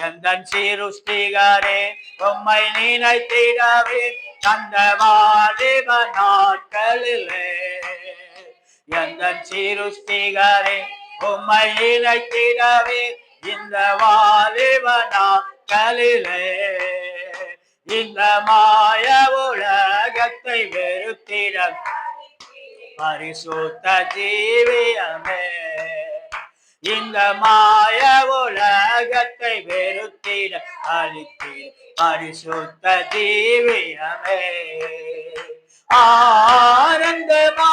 எந்தன் சீருஷ்டிகரே உம்மை நினைத்திடவே அந்த வாலிப நாட்களிலே எந்தன் சீருஷ்டிகரே உம்மை நினைத்திடவே இந்த வாலிப நாட்களிலே இந்த மாய உலகத்தை வெறுத்திட பரிசுத்த ஜீவியமே இந்த மாய உலகத்தை வெறுத்திட அழித்திட பரிசுத்த ஜீவியமே ஆனந்தமே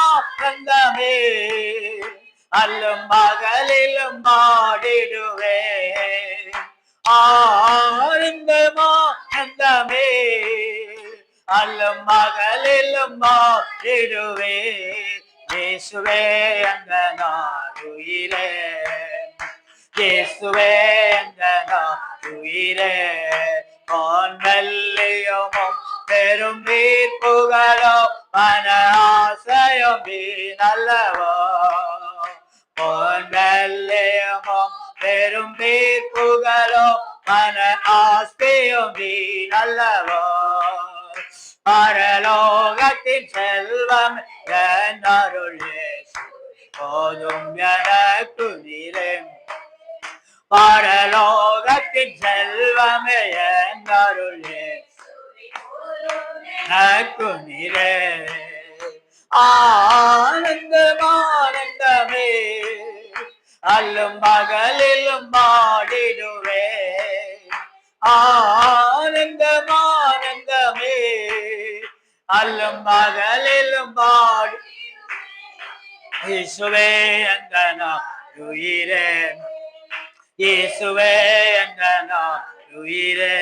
அல்லும் மகளிலும் பாடிடுவே ஆனந்தமே அல்லும் மகளிலும் பாடிடுவே இயேசுவே அந்த நாளுயிரே இயேசுவே அந்த நாளுயிரே பொன்னல்லியமும் பெரும் மீட்புகளோ மன ஆசையும் நல்லவோ பொன்னல்லியமும் பெரும் மீட்புகளோ மன ஆசையும் நல்லவோ பரலோகத்தின் செல்வம் என்னருளே போதும் எனக்கு நீரே பரலோகத்தின் செல்வம் என்னருளே எனக்கு நீரே ஆனந்தமே அல்லும் மகளிலும் பாடிடுவே ஆனந்தமே அல்லும் மகளிலும் பாடி இயேசுவே அந்த நாளுயிரே இயேசுவே அந்த நாளுயிரே